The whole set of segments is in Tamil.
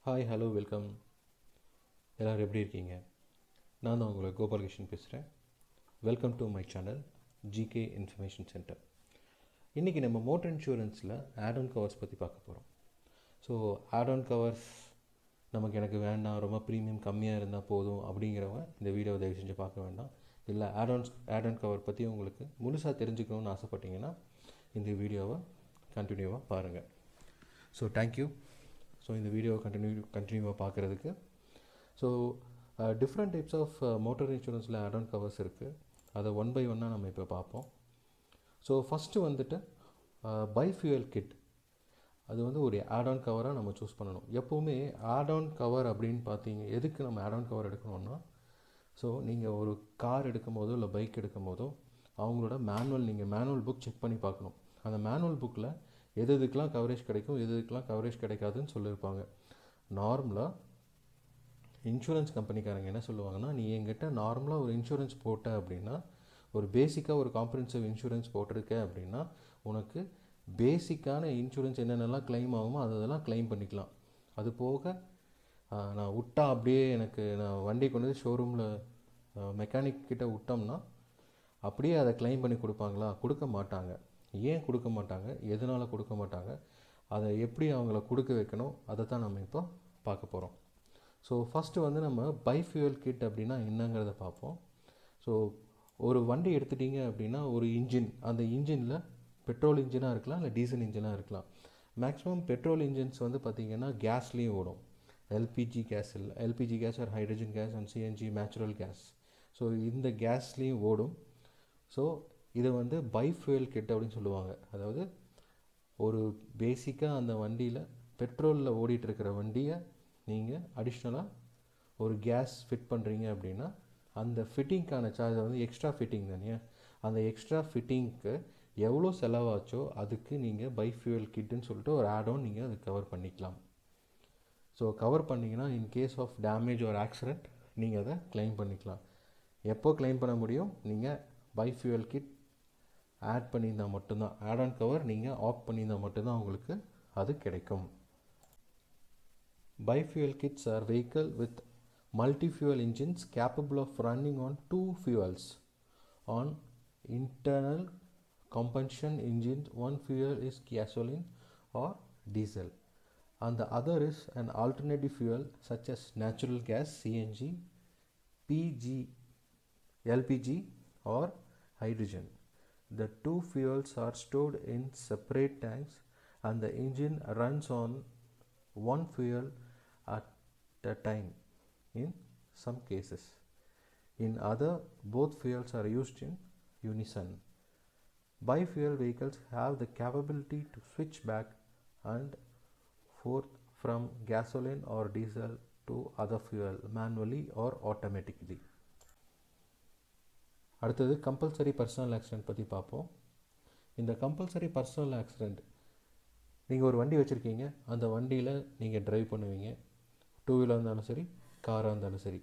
Hi hello welcome. எல்லோரும் எப்படி இருக்கீங்க? நான் தான் உங்களை கோபாலகிருஷ்ணன் பேசுகிறேன். Welcome to my channel GK information centre. இன்றைக்கி நம்ம மோட்டர் இன்சூரன்ஸில் ஆட் ஆன் கவர்ஸ் பற்றி பார்க்க போகிறோம். ஸோ ஆட் ஆன் கவர்ஸ் எனக்கு வேண்டாம், ரொம்ப ப்ரீமியம் கம்மியாக இருந்தால் போதும் அப்படிங்கிறவங்க இந்த வீடியோவை தயவு செஞ்சு பார்க்க வேண்டாம். இல்லை ஆட் ஆன் கவர் பற்றி உங்களுக்கு முழுசாக தெரிஞ்சுக்கணுன்னு ஆசைப்பட்டீங்கன்னா இந்த வீடியோவை கண்டினியூவாக பாருங்கள். So thank you. ஸோ இந்த வீடியோவை கண்டினியூவாக பார்க்குறதுக்கு. So different types of motor இன்சூரன்ஸில் ஆட் ஆன் கவர்ஸ் இருக்குது. அதை ஒன் பை ஒன்னாக நம்ம இப்போ பார்ப்போம். ஸோ ஃபஸ்ட்டு வந்துட்டு பை ஃபியூயல் கிட். அது வந்து ஒரு ஆட் ஆன் கவராக நம்ம சூஸ் பண்ணணும். எப்போவுமே ஆட் ஆன் கவர் அப்படின்னு பார்த்தீங்க, எதுக்கு நம்ம ஆட் ஆன் கவர் எடுக்கணும்னா, ஸோ நீங்கள் ஒரு கார் எடுக்கும் போதோ இல்லை பைக் எடுக்கும் போதோ அவங்களோட மேனுவல் புக் செக் பண்ணி பார்க்கணும். அந்த மேனுவல் புக்கில் எதுக்கெலாம் கவரேஜ் கிடைக்கும், எதுக்கெலாம் கவரேஜ் கிடைக்காதுன்னு சொல்லியிருப்பாங்க. நார்மலாக இன்சூரன்ஸ் கம்பெனிக்காரங்க என்ன சொல்லுவாங்கன்னா, நீ என்கிட்ட நார்மலாக ஒரு இன்சூரன்ஸ் போட்ட அப்படின்னா, ஒரு பேசிக்காக ஒரு காம்ப்ரிஹென்சிவ் இன்சூரன்ஸ் போட்டிருக்க அப்படின்னா உனக்கு பேசிக்கான இன்சூரன்ஸ் என்னென்னலாம் கிளைம் ஆகுமோ அதெல்லாம் கிளைம் பண்ணிக்கலாம். அது போக நான் விட்டா அப்படியே நான் வண்டி கொண்டு வந்து ஷோரூமில் மெக்கானிக் கிட்ட விட்டோம்னா அப்படியே அதை கிளைம் பண்ணி கொடுப்பாங்களா? கொடுக்க மாட்டாங்க. ஏன் கொடுக்க மாட்டாங்க, எதனால் கொடுக்க மாட்டாங்க, அதை எப்படி அவங்கள கொடுக்க வைக்கணும், அதை தான் நம்ம இப்போ பார்க்க போகிறோம். ஸோ ஃபஸ்ட்டு வந்து நம்ம பை ஃபியூயல் கிட் அப்படின்னா என்னங்கிறத பார்ப்போம். ஸோ ஒரு வண்டி எடுத்துட்டிங்க அப்படின்னா ஒரு இன்ஜின், அந்த இன்ஜினில் பெட்ரோல் இன்ஜினாக இருக்கலாம் இல்லை டீசல் இன்ஜினாக இருக்கலாம். மேக்ஸிமம் பெட்ரோல் இன்ஜின்ஸ் வந்து பார்த்திங்கன்னா கேஸ்லேயும் ஓடும். LPG gas or hydrogen gas and CNG natural gas. So இந்த கேஸ்லேயும் ஓடும். ஸோ இதை வந்து பை ஃபியூயல் கிட் அப்படின்னு சொல்லுவாங்க. அதாவது ஒரு பேசிக்காக அந்த வண்டியில் பெட்ரோலில் ஓடிட்டுருக்கிற வண்டியை நீங்கள் அடிஷ்னலாக ஒரு கேஸ் ஃபிட் பண்ணுறீங்க அப்படின்னா அந்த ஃபிட்டிங்க்கான சார்ஜ் வந்து எக்ஸ்ட்ரா ஃபிட்டிங் தானே, அந்த எக்ஸ்ட்ரா ஃபிட்டிங்க்கு எவ்வளோ செலவாச்சோ அதுக்கு நீங்கள் பை ஃபியூயல் கிட்டுன்னு சொல்லிட்டு ஒரு ஆட் ஆன் நீங்கள் அது கவர் பண்ணிக்கலாம். ஸோ கவர் பண்ணிங்கன்னா இன்கேஸ் ஆஃப் டேமேஜ் ஒரு ஆக்சிடெண்ட் நீங்கள் அதை கிளைம் பண்ணிக்கலாம். எப்போ கிளைம் பண்ண முடியும்? நீங்கள் பை ஃபியூயல் கிட் ஆட் பண்ணியிருந்தால் மட்டும்தான், ஆட் ஆன் கவர் நீங்கள் ஆஃப் பண்ணியிருந்தால் மட்டும்தான் உங்களுக்கு அது கிடைக்கும். Bi-fuel kits are vehicle with multi-fuel engines capable of running on two fuels. On internal combustion engines, one fuel is gasoline or diesel and the other is an alternative fuel such as natural gas, CNG, PG, LPG or hydrogen. The two fuels are stored in separate tanks and the engine runs on one fuel at a time in some cases. In other, both fuels are used in unison. Bi-fuel vehicles have the capability to switch back and forth from gasoline or diesel to other fuel manually or automatically. அடுத்தது கம்பல்சரி பர்சனல் ஆக்சிடெண்ட் பற்றி பார்ப்போம். இந்த கம்பல்சரி பர்சனல் ஆக்சிடெண்ட், நீங்கள் ஒரு வண்டி வச்சுருக்கீங்க, அந்த வண்டியில் நீங்கள் ட்ரைவ் பண்ணுவீங்க. டூ வீலராக இருந்தாலும் சரி, காராக இருந்தாலும் சரி.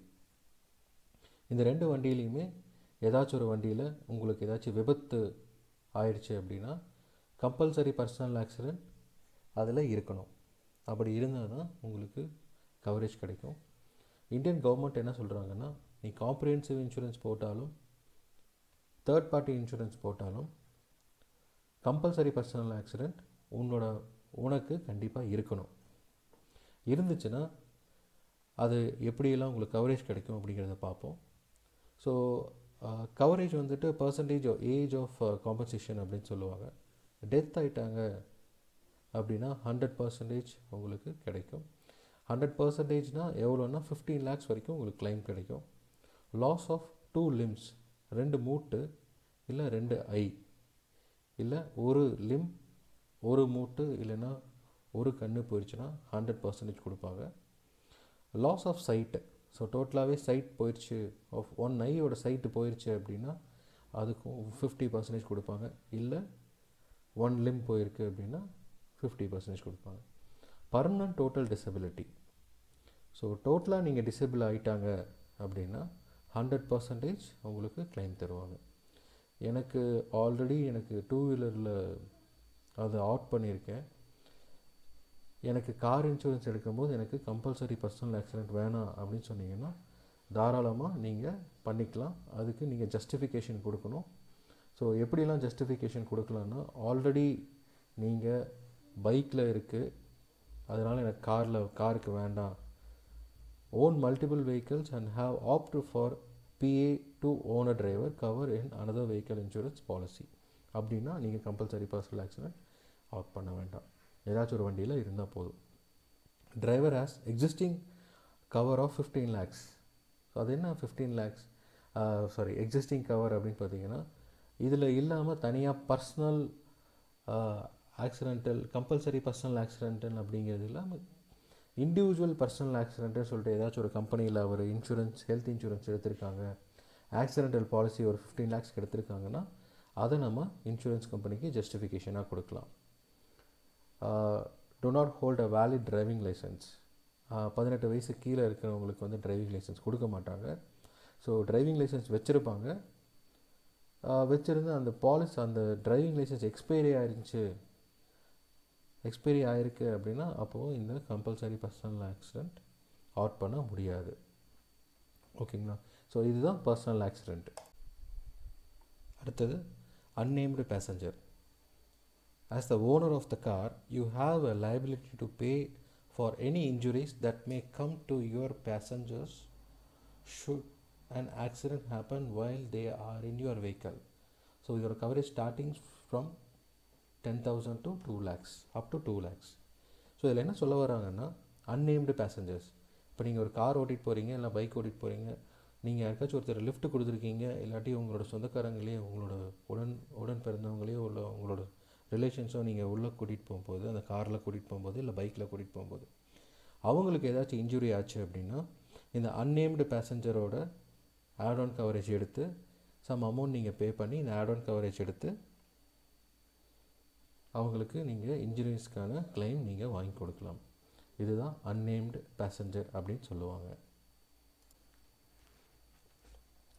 இந்த ரெண்டு வண்டியிலையுமே ஏதாச்சும் ஒரு வண்டியில் உங்களுக்கு ஏதாச்சும் விபத்து ஆயிடுச்சு அப்படின்னா கம்பல்சரி பர்சனல் ஆக்சிடெண்ட் அதில் இருக்கணும். அப்படி இருந்தால் தான் உங்களுக்கு கவரேஜ் கிடைக்கும். இந்தியன் கவர்மெண்ட் என்ன சொல்கிறாங்கன்னா, நீ காம்ப்ரிஹென்சிவ் இன்சூரன்ஸ் போட்டாலும் தேர்ட் பார்ட்டி இன்சூரன்ஸ் போட்டாலும் கம்பல்சரி பர்சனல் ஆக்சிடெண்ட் உனக்கு கண்டிப்பாக இருக்கணும். இருந்துச்சுன்னா அது எப்படியெல்லாம் உங்களுக்கு கவரேஜ் கிடைக்கும் அப்படிங்கிறத பார்ப்போம். ஸோ கவரேஜ் வந்துட்டு பர்சன்டேஜ் ஏஜ் ஆஃப் காம்பன்சேஷன் அப்படின்னு சொல்லுவாங்க. டெத் ஆகிட்டாங்க அப்படின்னா 100% உங்களுக்கு கிடைக்கும். 100%னால் எவ்வளோன்னா 15 lakhs வரைக்கும் உங்களுக்கு கிளைம் கிடைக்கும். லாஸ் ஆஃப் 2 limbs, 2 மூட்டு இல்லை 2 ஐ இல்லை ஒரு லிம், ஒரு மூட்டு இல்லைன்னா ஒரு கண்ணு போயிடுச்சுன்னா 100% கொடுப்பாங்க. லாஸ் ஆஃப் சைட்டு, ஸோ டோட்டலாகவே சைட் போயிடுச்சு, ஆஃப் ஒன் ஐயோட சைட்டு போயிடுச்சு அப்படின்னா அதுக்கும் 50% கொடுப்பாங்க. இல்லை 1 limb போயிருக்கு அப்படின்னா 50% கொடுப்பாங்க. பர்மனன்ட் டோட்டல் டிசபிலிட்டி, ஸோ டோட்டலாக நீங்கள் டிசபிள் ஆகிட்டாங்க அப்படின்னா 100% உங்களுக்கு கிளைம் தருவாங்க. எனக்கு ஆல்ரெடி டூ வீலரில் அதை ஆட் பண்ணியிருக்கேன். எனக்கு கார் இன்சூரன்ஸ் எடுக்கும்போது எனக்கு கம்பல்சரி பர்சனல் ஆக்சிடெண்ட் வேணாம் அப்படின்னு சொன்னீங்கன்னா தாராளமாக நீங்கள் பண்ணிக்கலாம். அதுக்கு நீங்கள் ஜஸ்டிஃபிகேஷன் கொடுக்கணும். ஸோ எப்படிலாம் ஜஸ்டிஃபிகேஷன் கொடுக்கலான்னா, ஆல்ரெடி நீங்கள் பைக்கில் இருக்குது, அதனால் எனக்கு காருக்கு வேண்டாம், own multiple vehicles and have opted for PA to own a driver cover in another vehicle insurance policy அப்படின்னா நீங்கள் கம்பல்சரி பர்சனல் ஆக்சிடெண்ட் ஆப்ட் பண்ண வேண்டாம். ஏதாச்சும் ஒரு வண்டியில் இருந்தால் போதும். Driver has existing cover of 15 lakhs. So அது என்ன 15 lakhs எக்ஸிஸ்டிங் கவர் அப்படின்னு பார்த்தீங்கன்னா, இதில் இல்லாமல் தனியாக personal accidental compulsory personal accidental அப்படிங்கிறது இல்லாமல் இண்டிவிஜுவல் பர்சனல் ஆக்சிடென்ட்னு சொல்லிட்டு ஏதாச்சும் ஒரு கம்பெனியில் ஒரு இன்சூரன்ஸ் ஹெல்த் இன்சூரன்ஸ் எடுத்திருக்காங்க, ஆக்சிடென்டல் பாலிசி ஒரு 15 lakhs எடுத்திருக்காங்கன்னா அதை நம்ம இன்சூரன்ஸ் கம்பெனிக்கு ஜஸ்டிஃபிகேஷனாக கொடுக்கலாம். Do not hold a valid driving licence. 18 வயசு கீழே இருக்கிறவங்களுக்கு வந்து டிரைவிங் லைசன்ஸ் கொடுக்க மாட்டாங்க. ஸோ டிரைவிங் லைசன்ஸ் வச்சுருப்பாங்க, வச்சுருந்து அந்த பாலிசி அந்த டிரைவிங் லைசன்ஸ் எக்ஸ்பைரி ஆகிருக்கு அப்படின்னா அப்போது இந்த கம்பல்சரி பர்சனல் ஆக்சிடெண்ட் ஆட் பண்ண முடியாது. ஓகேங்களா? ஸோ இதுதான் பர்சனல் ஆக்சிடெண்ட். அடுத்தது unnamed passenger. As the owner of the car, you have a liability to pay for any injuries that may come to your passengers should an accident happen while they are in your vehicle. So your coverage starting from 10,000 to 2 lakhs up to 2 lakhs. So இதில் என்ன சொல்ல வராங்கன்னா, அன்னேம்டு பேசஞ்சர்ஸ். இப்போ நீங்கள் ஒரு கார் ஓட்டிகிட்டு போகிறீங்க, இல்லை பைக் ஓட்டிகிட்டு போகிறீங்க, நீங்கள் யாருக்காச்சும் ஒருத்தர் லிஃப்ட் கொடுத்துருக்கீங்க, இல்லாட்டி உங்களோட சொந்தக்காரங்களே உங்களோட உடன் பிறந்தவங்களையோ இல்லை உங்களோட ரிலேஷன்ஸோ நீங்கள் உள்ளே கூட்டிகிட்டு போகும்போது, அந்த காரில் கூட்டிகிட்டு போகும்போது இல்லை பைக்கில் கூட்டிகிட்டு போகும்போது அவங்களுக்கு ஏதாச்சும் இன்ஜுரி ஆச்சு அப்படின்னா இந்த அன்னேம்டு பேசஞ்சரோட ஆட் ஆன் கவரேஜ் எடுத்து சம் அமௌண்ட் நீங்கள் பே பண்ணி இந்த ஆட் ஆன் கவரேஜ் எடுத்து அவங்களுக்கு நீங்கள் இன்சூரன்ஸ்க்கான கிளைம் நீங்கள் வாங்கி கொடுக்கலாம். இதுதான் அன்னேம்டு பேசஞ்சர் அப்படின்னு சொல்லுவாங்க.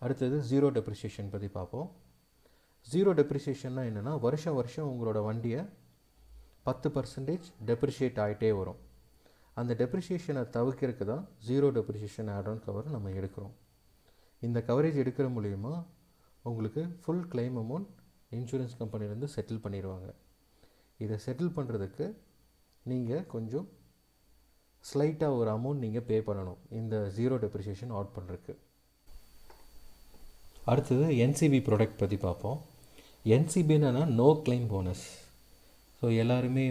அடுத்தது ஜீரோ டெப்ரிசியேஷன் பற்றி பார்ப்போம். ஜீரோ டெப்ரிசியேஷன்னா என்னென்னா, வருஷம் உங்களோட வண்டியை 10% டெப்ரிஷியேட் ஆகிட்டே வரும். அந்த டெப்ரிஷியேஷனை தவிர்க்கிறதுக்கு தான் zero depreciation add on cover நம்ம எடுக்கிறோம். இந்த கவரேஜ் எடுக்கிற மூலிமா உங்களுக்கு ஃபுல் கிளைம் அமௌண்ட் இன்சூரன்ஸ் கம்பெனிலேருந்து செட்டில் பண்ணிடுவாங்க. இதை செட்டில் பண்ணுறதுக்கு நீங்கள் கொஞ்சம் ஸ்லைட்டாக ஒரு அமௌண்ட் நீங்கள் பே பண்ணணும் இந்த ஜீரோ டெப்ரிசியேஷன் ஆட் பண்ணுறதுக்கு. அடுத்தது என்சிபி ப்ராடக்ட் பற்றி பார்ப்போம். என்சிபின்னா நோ கிளைம் போனஸ். ஸோ எல்லாருமே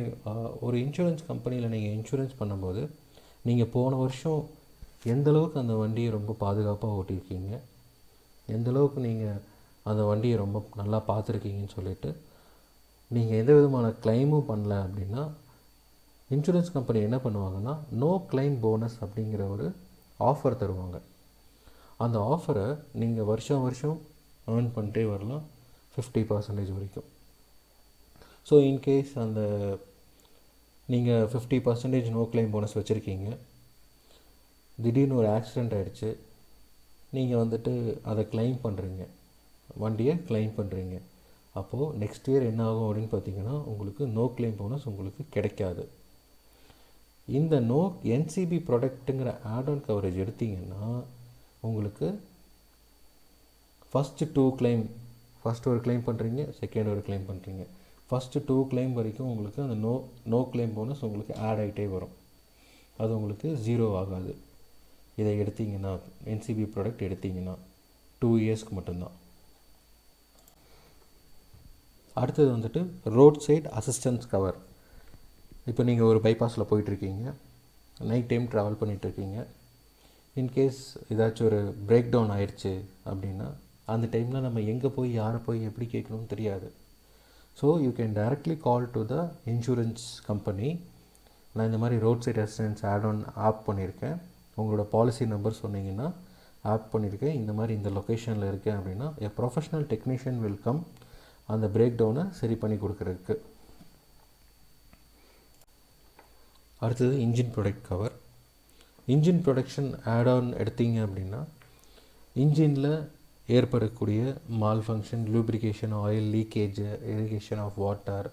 ஒரு இன்சூரன்ஸ் கம்பெனியில் நீங்கள் இன்சூரன்ஸ் பண்ணும்போது நீங்கள் போன வருஷம் எந்தளவுக்கு அந்த வண்டியை ரொம்ப பாதுகாப்பாக ஓட்டியிருக்கீங்க, எந்தளவுக்கு நீங்கள் அந்த வண்டியை ரொம்ப நல்லா பார்த்துருக்கீங்கன்னு சொல்லிவிட்டு நீங்கள் எந்த விதமான கிளைமும் பண்ணல அப்படின்னா இன்சூரன்ஸ் கம்பெனி என்ன பண்ணுவாங்கன்னா நோ கிளைம் போனஸ் அப்படிங்கிற ஒரு ஆஃபர் தருவாங்க. அந்த ஆஃபரை நீங்கள் வருஷம் ஏர்ன் பண்ணிட்டே வரலாம் 50% வரைக்கும். ஸோ இன்கேஸ் அந்த நீங்கள் 50% நோ கிளைம் போனஸ் வச்சுருக்கீங்க, திடீர்னு ஒரு ஆக்சிடெண்ட் ஆகிடுச்சு, நீங்கள் வந்துட்டு அதை கிளைம் பண்ணுறீங்க, வண்டியை கிளைம் பண்ணுறீங்க, அப்போது நெக்ஸ்ட் இயர் என்ன ஆகும் அப்படின்னு பார்த்தீங்கன்னா உங்களுக்கு நோ கிளைம் போனஸ் உங்களுக்கு கிடைக்காது. இந்த என்சிபி ப்ராடக்ட்டுங்கிற ஆட் ஆன் கவரேஜ் எடுத்திங்கன்னா உங்களுக்கு ஃபஸ்ட்டு ஒரு கிளைம் பண்ணுறீங்க, செகண்ட் ஒரு கிளைம் பண்ணுறீங்க, ஃபஸ்ட்டு 2 கிளைம் வரைக்கும் உங்களுக்கு அந்த நோ கிளைம் போனஸ் உங்களுக்கு ஆட் ஆகிட்டே வரும். அது உங்களுக்கு ஜீரோ ஆகாது. இதை எடுத்திங்கன்னா என்சிபி ப்ராடக்ட் எடுத்திங்கன்னா 2 இயர்ஸ்க்கு மட்டும்தான். அடுத்தது வந்துட்டு ரோட் சைட் அசிஸ்டன்ஸ் கவர். இப்போ நீங்கள் ஒரு பைபாஸில் போயிட்டுருக்கீங்க, நைட் டைம் ட்ராவல் பண்ணிகிட்ருக்கீங்க, இன்கேஸ் ஏதாச்சும் ஒரு பிரேக் டவுன் ஆயிடுச்சு அப்படின்னா அந்த டைமில் நம்ம எங்கே போய் யாரை போய் எப்படி கேட்கணும்னு தெரியாது. So you can directly call to the insurance company. நான் இந்த மாதிரி road side assistance add on ஆப் பண்ணியிருக்கேன், உங்களோட பாலிசி நம்பர் சொன்னீங்கன்னா ஆப் பண்ணியிருக்கேன், இந்த மாதிரி இந்த லொக்கேஷனில் இருக்கேன் அப்படின்னா a professional technician will come அந்த பிரேக் டவுனை சரி பண்ணி கொடுக்குறதுக்கு. அடுத்தது engine product cover. Engine protection add on எடுத்தீங்க அப்படின்னா இன்ஜினில் ஏற்படக்கூடிய malfunction, lubrication, oil leakage, irrigation of water,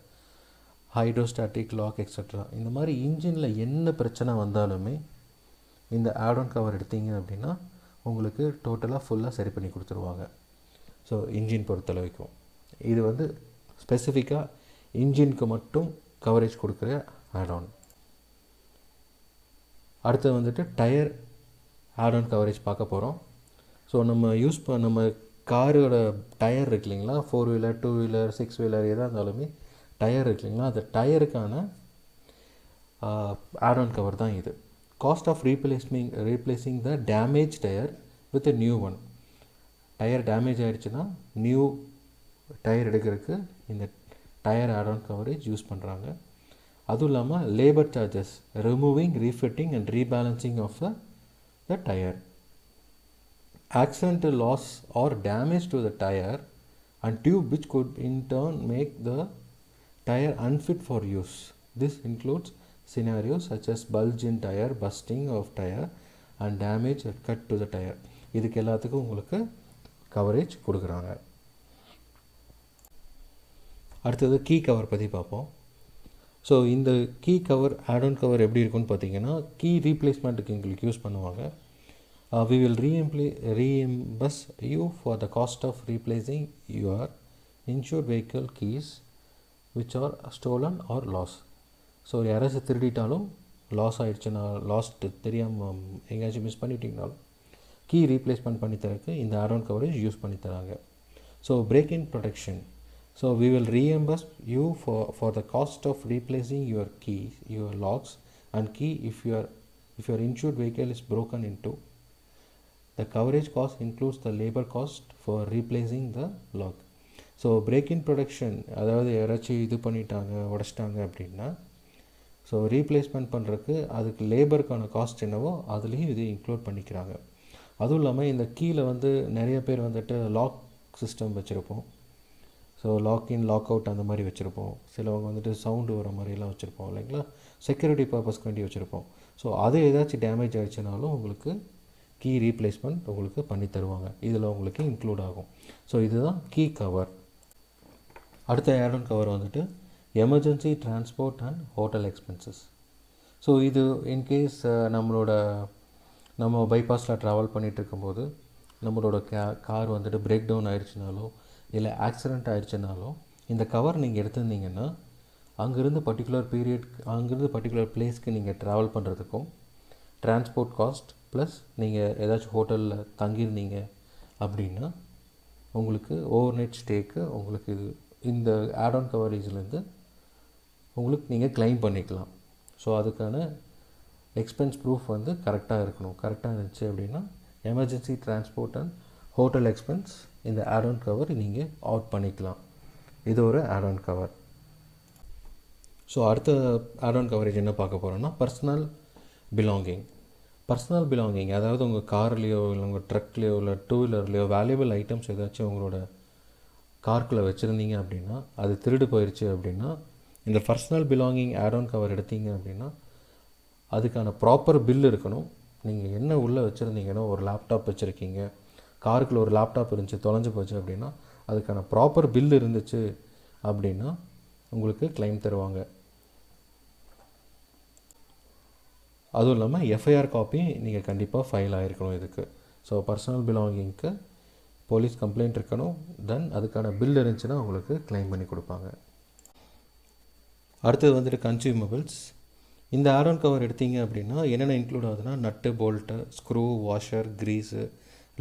hydrostatic lock extra. இந்த மாதிரி இன்ஜினில் என்ன பிரச்சனை வந்தாலுமே இந்த ஆட்-ஆன் கவர் எடுத்தீங்க அப்படின்னா உங்களுக்கு டோட்டலாக ஃபுல்லாக சரி பண்ணி கொடுத்துருவாங்க. ஸோ இன்ஜின் பொறுத்தளவுக்கும் இது வந்து ஸ்பெசிஃபிக்காக இன்ஜினுக்கு மட்டும் கவரேஜ் கொடுக்குற ஆட்-ஆன். அடுத்து வந்துட்டு டயர் ஆட்-ஆன் கவரேஜ் பார்க்க போகிறோம். ஸோ நம்ம காரோட டயர் இருக்கு இல்லைங்களா, 4 வீலர் 2 வீலர் 6 வீலர் எதாக இருந்தாலுமே டயர் இருக்கு இல்லைங்களா, அந்த டயருக்கான ஆட்-ஆன் கவர் தான் இது. Cost of replacing the damage tyre with new one. Tyre damage ஆகிடுச்சுன்னா நியூ டயர் எடுக்கிறதுக்கு இந்த டயர் ஆட்-ஆன் கவரேஜ் யூஸ் பண்ணுறாங்க. அதுவும் இல்லாமல் labour charges, removing, refitting and rebalancing of the tyre. Accidental loss or damage to the tire and tube which could in turn make the tire unfit for use. This includes scenarios such as bulge in tire, busting of tire and damage or cut to the tire. இதுக்கு எல்லாத்துக்கும் உங்களுக்கு கவரேஜ் கொடுக்குறாங்க. அடுத்தது கீ கவர் பற்றி பார்ப்போம். ஸோ இந்த கீ கவர் ஆட்-ஆன் கவர் எப்படி இருக்குன்னு பார்த்தீங்கன்னா, கீ ரீப்ளேஸ்மெண்ட்டுக்கு எங்களுக்கு யூஸ் பண்ணுவாங்க. We will reimburse you for the cost of replacing your insured vehicle keys which are stolen or lost. So யாராச்சும் திருடிட்டாலும், லாஸ் ஆகிடுச்சுன்னா, லாஸ்ட் தெரியாமல் எங்கேயாச்சும் மிஸ் பண்ணிட்டீங்கனாலும் கீ ரீப்ளேஸ்மெண்ட் பண்ணி தரக்கு இந்த ஆட்-ஆன் கவரேஜ் யூஸ் பண்ணி தராங்க. So break in protection. So we will reimburse you for the cost of replacing your keys, your locks and key if your insured vehicle is broken into. The coverage cost includes the labor cost for replacing the lock. So break in protection, அதாவது யாராச்சும் இது பண்ணிட்டாங்க, உடச்சிட்டாங்க அப்படின்னா, ஸோ ரீப்ளேஸ்மெண்ட் பண்ணுறதுக்கு அதுக்கு லேபருக்கான காஸ்ட் என்னவோ அதுலேயும் இது இன்க்ளூட் பண்ணிக்கிறாங்க. அதுவும் இல்லாமல் இந்த கீழே வந்து நிறைய பேர் வந்துட்டு லாக் சிஸ்டம் வச்சுருப்போம். ஸோ லாக்-இன் லாக் அவுட் அந்த மாதிரி வச்சுருப்போம். சிலவங்க வந்துட்டு சவுண்டு வர மாதிரிலாம் வச்சுருப்போம் இல்லைங்களா, செக்யூரிட்டி பர்பஸ்க்கு வேண்டி வச்சுருப்போம். ஸோ அது ஏதாச்சும் டேமேஜ் ஆகிடுச்சுனாலும் உங்களுக்கு கீ ரீப்ளேஸ்மெண்ட் உங்களுக்கு பண்ணி தருவாங்க. இதில் உங்களுக்கு இன்க்ளூட் ஆகும். ஸோ இதுதான் கீ கவர். அடுத்த ஆட்-ஆன் கவர் வந்துட்டு emergency transport and hotel expenses. So இது இன்கேஸ் நம்ம பைபாஸில் ட்ராவல் பண்ணிகிட்டு இருக்கும்போது நம்மளோட கார் வந்துட்டு பிரேக் டவுன் ஆகிடுச்சுனாலோ இல்லை ஆக்சிடெண்ட் ஆகிடுச்சுனாலும் இந்த கவர் நீங்கள் எடுத்திருந்தீங்கன்னா அங்கேருந்து பர்டிகுலர் பிளேஸ்க்கு நீங்கள் ட்ராவல் பண்ணுறதுக்கும் டிரான்ஸ்போர்ட் காஸ்ட் ப்ளஸ் நீங்கள் ஏதாச்சும் ஹோட்டலில் தங்கியிருந்தீங்க அப்படின்னா உங்களுக்கு ஓவர் நைட் ஸ்டேக்கு உங்களுக்கு இந்த ஆட்-ஆன் கவரேஜ்லேருந்து உங்களுக்கு நீங்கள் கிளைம் பண்ணிக்கலாம். ஸோ அதுக்கான எக்ஸ்பென்ஸ் ப்ரூஃப் வந்து கரெக்டாக இருக்கணும். கரெக்டாக இருந்துச்சு அப்படின்னா emergency transport and hotel expense இந்த ஆட்-ஆன் கவர் நீங்கள் அவுட் பண்ணிக்கலாம். இது ஒரு ஆட்-ஆன் கவர். ஸோ அடுத்த ஆட்-ஆன் கவரேஜ் என்ன பார்க்க போகிறோன்னா பர்சனல் பிலாங்கிங். பர்சனல் பிலாங்கிங் அதாவது உங்கள் கார்லேயோ இல்லை உங்கள் ட்ரக்லேயோ இல்லை 2 வீலர்லேயோ வேல்யூபிள் ஐட்டம்ஸ் ஏதாச்சும் உங்களோட கார்க்குள்ளே வச்சுருந்தீங்க அப்படின்னா அது திருடு போயிடுச்சு அப்படின்னா இந்த பர்சனல் பிலாங்கிங் ஆட்-ஆன் கவர் எடுத்தீங்க அப்படின்னா அதுக்கான ப்ராப்பர் பில் இருக்கணும். நீங்கள் என்ன உள்ளே வச்சுருந்தீங்கன்னா, ஒரு லேப்டாப் வச்சுருக்கீங்க, காருக்குள்ளே ஒரு லேப்டாப் இருந்துச்சு தொலைஞ்சு போச்சு அப்படின்னா அதுக்கான ப்ராப்பர் பில் இருந்துச்சு அப்படின்னா உங்களுக்கு கிளைம் தருவாங்க. அதுவும் இல்லாமல் எஃப்ஐஆர் காப்பி நீங்கள் கண்டிப்பாக ஃபைல் ஆகிருக்கணும் இதுக்கு. ஸோ பர்சனல் பிலாங்கிங்க்கு போலீஸ் கம்ப்ளைண்ட் இருக்கணும். தென் அதுக்கான பில் இருந்துச்சுன்னா உங்களுக்கு கிளைம் பண்ணி கொடுப்பாங்க. அடுத்தது வந்துட்டு கன்சியூமபிள்ஸ். இந்த ஆட்-ஆன் கவர் எடுத்தீங்க அப்படின்னா என்னென்ன இன்க்ளூட் ஆகுதுன்னா nut, bolt, screw, washer, grease,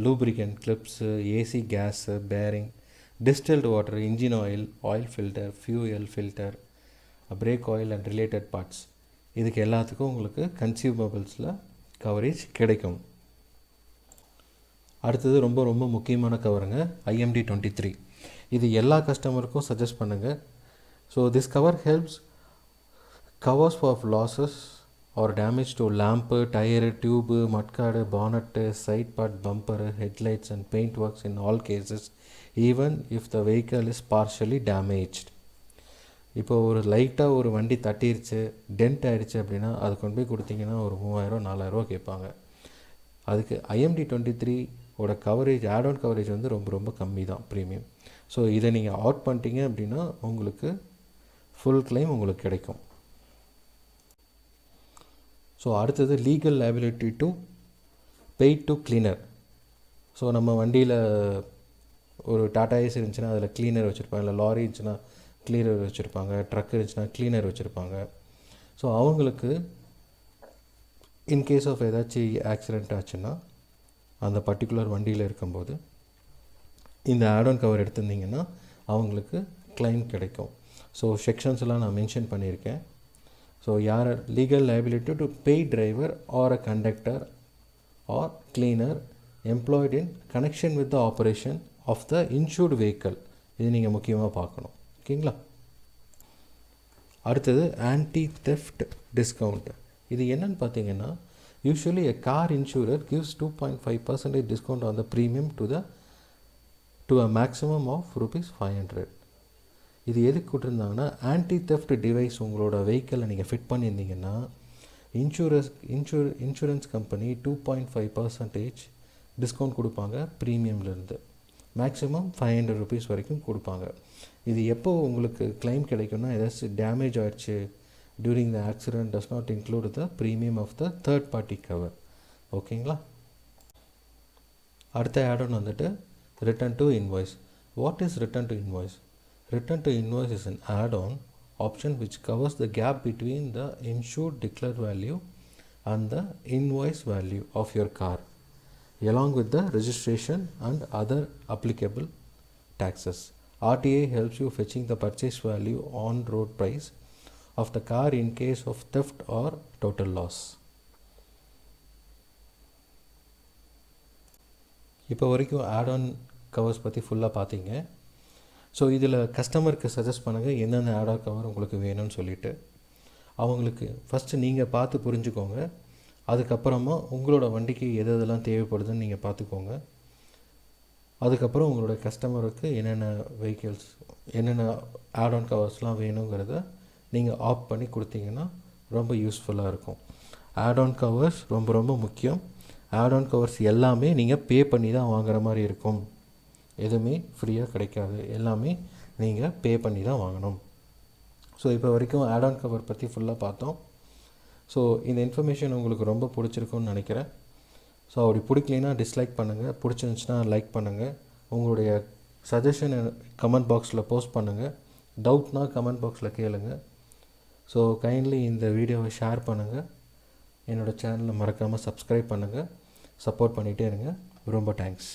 lubricant, clips, AC gas, bearing, distilled water, engine oil filter, fuel filter, brake oil and related parts. இதுக்கு எல்லாத்துக்கும் உங்களுக்கு கன்சியூமபிள்ஸில் கவரேஜ் கிடைக்கும். அடுத்தது ரொம்ப ரொம்ப முக்கியமான கவருங்க, IMD 23. இது எல்லா கஸ்டமருக்கும் சஜஸ்ட் பண்ணுங்கள். So this cover helps covers of losses or damage to lamp, tyre, tube, mudguard, bonnet, side part, bumper, headlights and paint works in all cases even if the vehicle is partially damaged. இப்போ ஒரு லைட்டாக ஒரு வண்டி தட்டிருச்சு, டென்ட் ஆகிடுச்சு அப்படின்னா அது கொண்டு போய் கொடுத்தீங்கன்னா ஒரு 3000-4000 கேட்பாங்க. அதுக்கு IMD 23 ஓட கவரேஜ், ஆட்-ஆன் கவரேஜ் வந்து ரொம்ப ரொம்ப கம்மி தான், ப்ரீமியம். ஸோ இதை நீங்கள் அவுட் பண்ணிட்டீங்க அப்படின்னா உங்களுக்கு ஃபுல் கிளைம் உங்களுக்கு கிடைக்கும். ஸோ அடுத்தது legal liability to paid to cleaner. So நம்ம வண்டியில் ஒரு டாடா ஏஸ் இருந்துச்சுன்னா அதில் க்ளீனர் வச்சுருப்பாங்க, இல்லை லாரி இருந்துச்சுன்னா க்ளீனர் வச்சுருப்பாங்க, ட்ரக் இருந்துச்சுன்னா க்ளீனர் வச்சுருப்பாங்க. ஸோ அவங்களுக்கு இன்கேஸ் ஆஃப் ஏதாச்சும் ஆக்சிடெண்ட் ஆச்சுன்னா அந்த பர்டிகுலர் வண்டியில் இருக்கும்போது இந்த ஆட்-ஆன் கவர் எடுத்திருந்தீங்கன்னா அவங்களுக்கு கிளைம் கிடைக்கும். ஸோ செக்ஷன்ஸ்லாம் நான் மென்ஷன் பண்ணியிருக்கேன். ஸோ யார் legal liability to pay driver or a conductor or cleaner employed in connection with the operation of the insured vehicle. இது நீங்கள் முக்கியமாக பார்க்கணும். ஓகேங்களா? அடுத்தது ஆன்டி தெஃப்ட் டிஸ்கவுண்ட். இது என்னன்னு பார்த்தீங்கன்னா, usually a car insurer gives 2.5% discount on the premium to a maximum of ₹500. இது எதுக்கு கொடுத்துருந்தாங்கன்னா, ஆன்டி தெஃப்ட் டிவைஸ் உங்களோட வெஹிக்கிளில் நீங்கள் ஃபிட் பண்ணியிருந்தீங்கன்னா இன்சூரன்ஸ் கம்பெனி 2.5% டிஸ்கவுண்ட் கொடுப்பாங்க ப்ரீமியம்லேருந்து. மேக்ஸிமம் ₹500 வரைக்கும் கொடுப்பாங்க. இது எப்போ உங்களுக்கு கிளைம் கிடைக்கும்னா, ஏதாச்சும் டேமேஜ் ஆகிடுச்சு during the accident does not include the premium of the third party cover. ஓகேங்களா? அடுத்த ஆட்-ஆன் வந்துட்டு return to invoice. What is return to invoice? Return to invoice is an add-on option which covers the gap between the insured declared value and the invoice value of your car, along with the registration and other applicable taxes. RTA helps you fetching the purchase value on road price of the car in case of theft or total loss. இப்போ வரைக்கும் ஆட்-ஆன் கவர்ஸ் பற்றி ஃபுல்லாக பார்த்தீங்க. ஸோ இதில் கஸ்டமருக்கு சஜஸ்ட் பண்ணுங்கள் எந்தெந்த ஆட்-ஆன் கவர் உங்களுக்கு வேணும்னு சொல்லிவிட்டு. அவங்களுக்கு ஃபஸ்ட்டு நீங்கள் பார்த்து புரிஞ்சுக்கோங்க. அதுக்கப்புறமா உங்களோட வண்டிக்கு எது எதெல்லாம் தேவைப்படுதுன்னு நீங்கள் பார்த்துக்கோங்க. அதுக்கப்புறம் உங்களோட கஸ்டமருக்கு என்னென்ன வெஹிக்கிள்ஸ் என்னென்ன ஆட்-ஆன் கவர்ஸ்லாம் வேணுங்கிறத நீங்கள் ஆப்ட் பண்ணி கொடுத்தீங்கன்னா ரொம்ப யூஸ்ஃபுல்லாக இருக்கும். ஆட்-ஆன் கவர்ஸ் ரொம்ப ரொம்ப முக்கியம். ஆட்-ஆன் கவர்ஸ் எல்லாமே நீங்கள் பே பண்ணி தான் வாங்குற மாதிரி இருக்கும். எதுவுமே ஃப்ரீயாக கிடைக்காது, எல்லாமே நீங்கள் பே பண்ணி தான் வாங்கணும். ஸோ இப்போ வரைக்கும் ஆட்-ஆன் கவர் பற்றி ஃபுல்லாக பார்த்தோம். ஸோ இந்த இன்ஃபர்மேஷன் உங்களுக்கு ரொம்ப பிடிச்சிருக்குன்னு நினைக்கிறேன். ஸோ அப்படி பிடிக்கலைன்னா டிஸ்லைக் பண்ணுங்கள், பிடிச்சிருந்துச்சுன்னா லைக் பண்ணுங்கள். உங்களுடைய சஜஷன் கமெண்ட் பாக்ஸில் போஸ்ட் பண்ணுங்கள். டவுட்னா கமெண்ட் பாக்ஸில் கேளுங்கள். ஸோ கைண்ட்லி இந்த வீடியோவை ஷேர் பண்ணுங்கள். என்னோடய சேனலை மறக்காமல் சப்ஸ்கிரைப் பண்ணுங்கள். சப்போர்ட் பண்ணிகிட்டே இருங்க. ரொம்ப தேங்க்ஸ்.